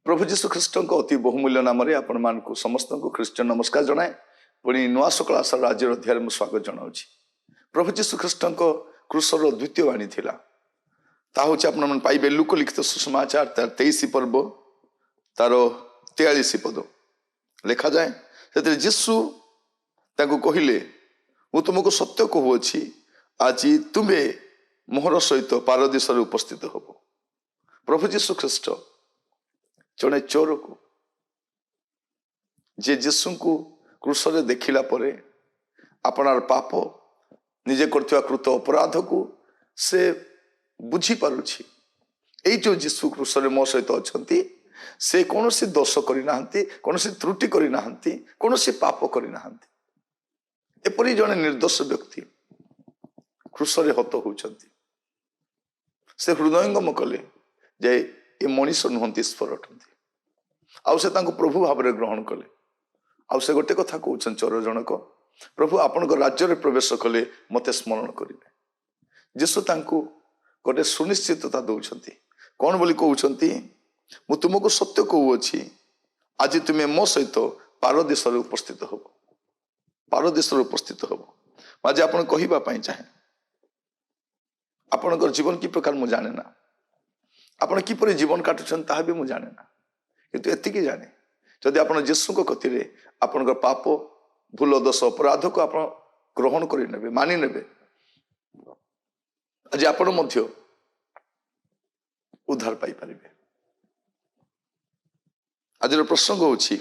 प्रभु जीशु ख्रीष्ट अति बहुमूल्य नाम आपण समस्त ख्रीष्ट नमस्कार जनाए पुणी नुआ सकल आशा राज्य अध्याय में स्वागत जनाऊँ। प्रभु जीशु ख्रीष्ट क्रूसर द्वितीय वाणी थिला ता हूँ आपण पाइबे लुक लिखित सुसमाचार तार 23 पर्व तार 43 पद लिखा जाए से जीशु कहले मु तुमको सत्य कहूँगी आज तुम्हें मोहर सहित पारदीस उपस्थित हब। प्रभु जीशु ख्रीष्ट जड़े चोर को जे जीशु को क्रूसरे देखिला परे आपनार पाप निजे करथिबा कृत अपराध को से बुझी पारुछि। एई जो जीशु क्रूसरे मो सहित अछंती से कौन सी दोष करना कौन सी त्रुटि करना कौन सी पाप करना एपरी जड़े निर्दोष व्यक्ति क्रूसरे हत होउछंती। से हृदयंगम कले जे ये मनीष नुहंती ईश्वर अटंती आउ से तांको प्रभु भाव में ग्रहण कले। आउ से गोटे कथा कहउछन चोर जनक प्रभु आपण राज्य में प्रवेश कले मते स्मरण करिवे। जीशु तांको गोटे सुनिश्चितता दौरान कौन बोली कहउछंती मु तुमको सत्य कहूँगी आज तुम्हें मो सहित पारदीस उपस्थित हब। पारदीस उपस्थित हब आज आप कहवाई चाहे आपण जीवन कि प्रकार मु जाने ना आपण किपरि जीवन काटुछन ताहा भी मु जाने ना किंतु एतिकी जाने जदि आपण जीशु को कथिरे आपण पाप भूल दोष अपराध को आप ग्रहण कर नेबे मानि नेबे आज आपण मध्य उद्धार पाई परिबे। आज प्रसंग होछि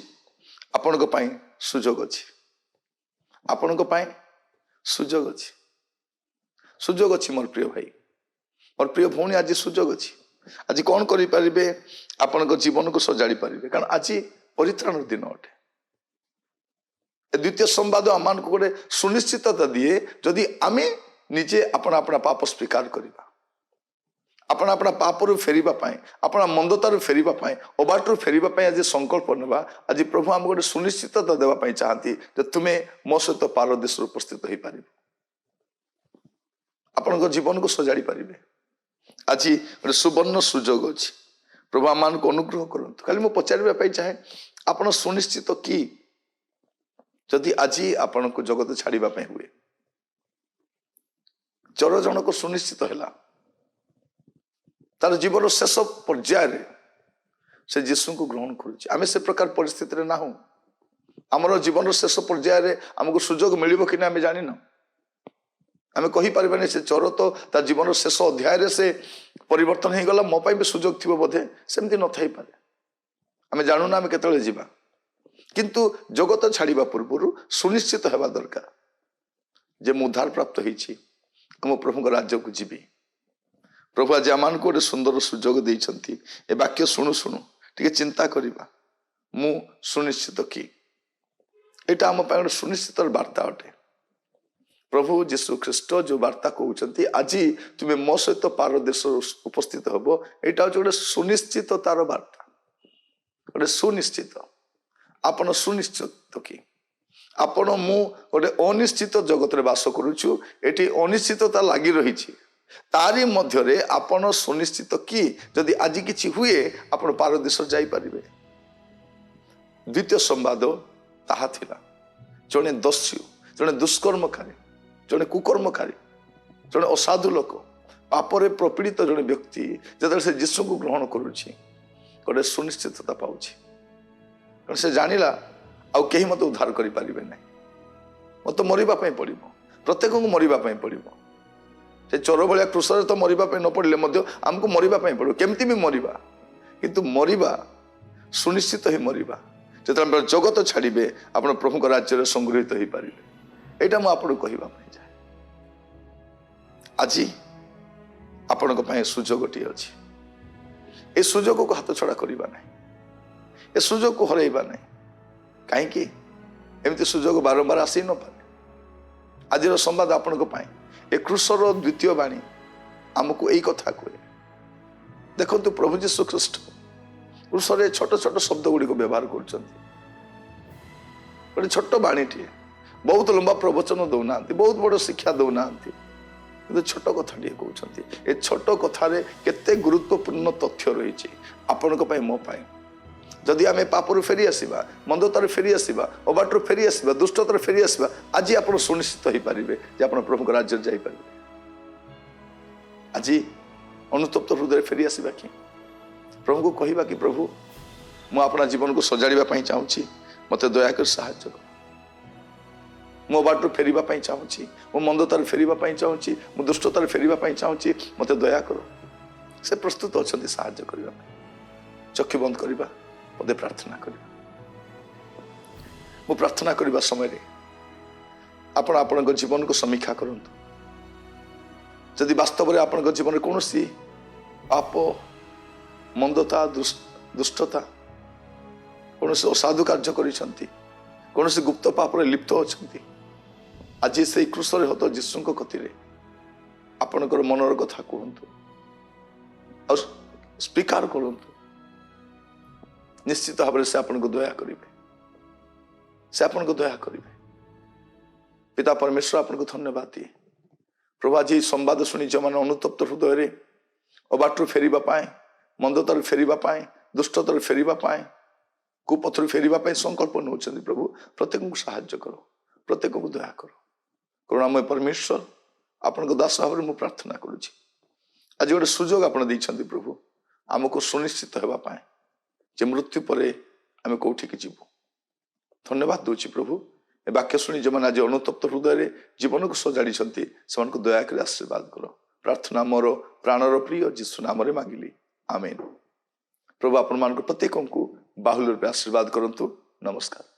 आपण पई सुजोग अछि आपण पई सुजोग अछि सुजोग अछि मोर प्रिय भाई मोर प्रिय भौणी आज सुजोग अछि। आज कौन करें आपण जीवन को सजाड़ी पारे कारण आज परित्राण दिन अटे। द्वितीय संवाद आम को गोटे सुनिश्चितता दिए जदि आमे निजे अपना अपना पाप स्वीकार करवा अपना अपना पापरू फेरवाई अपना मंदतारू फेरवाई अबाटू फेरवाई आज संकल्प नेबा आज प्रभु आम गोटे सुनिश्चितता देवाई चाहती तुम्हें मो सहित पारदीस उपस्थित हो पार आपण जीवन को सजाड़ी पारे। आज गोटे सुवर्ण सुजोग अच्छी प्रभु आम को अनुग्रह करूँ खाली मुझे पचारे चाहे आपण सुनिश्चित कि जदि आज आपण को जगत छाड़ापी हुए चोर जनक सुनिश्चित है तार जीवन शेष पर्याय से जीशु को ग्रहण करें से प्रकार परिस्थिति ना हो आमर जीवन शेष पर्याय आमको सुजोग मिल कि आम जानी आम कहीपर से चोर तो ता जीवन शेष अध्याय से परिवर्तन हो गला मो भी सुजोग थी बोधे सेमती न थी पारे आम जानूना आम केतले जीवा किंतु जगत छाड़ा पूर्व सुनिश्चित होगा दरकार जे मु उद्धार प्राप्त होती मो प्रभु राज्य को जीवी। प्रभु आज आम को गोटे सुंदर सुजोग देइछंती ए वाक्य शुणु शुणु टे चिंता करवा मु सुनिश्चित कि यहाँ आम गोटे सुनिश्चित वार्ता अटे। प्रभु जीशु ख्रीष्ट जो वार्ता कहते आज तुम्हें मो सहित पारदीस उपस्थित हब यहाँ हूँ गोटे सुनिश्चित तार वार्ता गोटे सुनिश्चित आपण सुनिश्चित कि आपण मु गोटे अनिश्चित जगत में बास करुचु एटी अनिश्चितता लगी रही तारी मध्य आपण सुनिश्चित कि जदि आज किछि हुए आपण पारदीस जाई परिबे। द्वितीय संवाद ताहा थिला जने दस्यु जने दुष्कर्मकारी जने कुकर्मकारी जने असाधु लोक पापरे प्रपीड़ित जने व्यक्ति जब से जीशु को ग्रहण करुछि गोटे सुनिश्चितता पाउछि कारण से जानिला आउ केही मते उद्धार करि परिबे नै मते मरिबा पई पड़िबो प्रत्येक को मरिबा पई पड़िबो से चोर भाया क्रूसरे तो मरवाई न पड़े आमको मरवाई पड़ो केमती भी मरवा किंतु मरवा सुनिश्चित ही मरवा जो जगत छाड़े आप प्रभु राज्य संगृहित हो पारे यहाँ मुझे कहवाई जाए आज आपण सुजोग टी अच्छी ए सुजोग को हाथ छड़ा करवा ना ए सुजोग को हरइबा ना कहीं एमती सुजोग बारंबार आसी न पारे आज संवाद आपण ए क्रूसर द्वितीय बाणी आमको यही कथा कहे देखो प्रभु जीशु ख्रीस्ट क्रूसर छोट छोट शब्द गुड़िक व्यवहार कर छोट बाणीटे बहुत लंबा प्रवचन दौना बहुत बड़ शिक्षा दौना छोट कथा कहते ए छोट कथार केते गुरुत्वपूर्ण तथ्य रही आपण मो पाई जदि आम पापर फेरी आसवा मंदतार फेरी आसवा अबाटर फेरी आसवा दुष्टतार फेरी आसवा आज आप सुनिश्चित हो पारे आप प्रभु राज्य जापर आज अनुतप्त हृदय फेरी आसवा कि प्रभु को कहवा कि प्रभु मु अपना जीवन को सजाड़ा चाहूँगी मत दयाकर साहाय्य कर मो बाटर फेरवाई चाहूँगी मो मंदतार फेरवाई चाहूँगी मो दुष्टतार फेरवाई चाहूँगी मत दया कर से प्रस्तुत अच्छा साहाय्य करने चक्षु बंद करवा पदे प्रार्थना करवा मु प्रार्थना करने समय आपण आपण जीवन को समीक्षा करूँ जदि वास्तव में आपण जीवन में कौन पाप मंदता दुष्टता कौन असाधु कार्य कौन गुप्त पाप लिप्त अच्छा आज से क्रूसरे हत जीशु कति आपणकर मनर कथा कहतु और स्वीकार करूँ निश्चित भाव से आपन को दया करेंगे से आपन को दया करेंगे पिता परमेश्वर आपन को धन्यवाद दिए प्रभु आज संवाद शुणी जो मैंने अनुतप्त हृदय अबाटर फेरवाई मंदतार फेरवाई दुष्टतार फेरवाई कुपथर फेरवाई संकल्प नौ प्रभु प्रत्येक को साहाय्य करो प्रत्येक को दया करो करुणामय परमेश्वर आपण को दास भाव में प्रार्थना करुँच आज गोटे सुजोग आप प्रभु आमको सुनिश्चित होगापाई जे मृत्यु पर आम कौटिक जीवु धन्यवाद दूची प्रभु ए वाक्य शुणी जो मैंने आज अनुतप्त हृदय जीवन को सजाड़ी से दयाकर आशीर्वाद कर प्रार्थना मोर प्राणर प्रिय जीशु नाम मांगिली आमेन प्रभु आपण प्रत्येक को बाहुल्य रूप आशीर्वाद करंतु नमस्कार।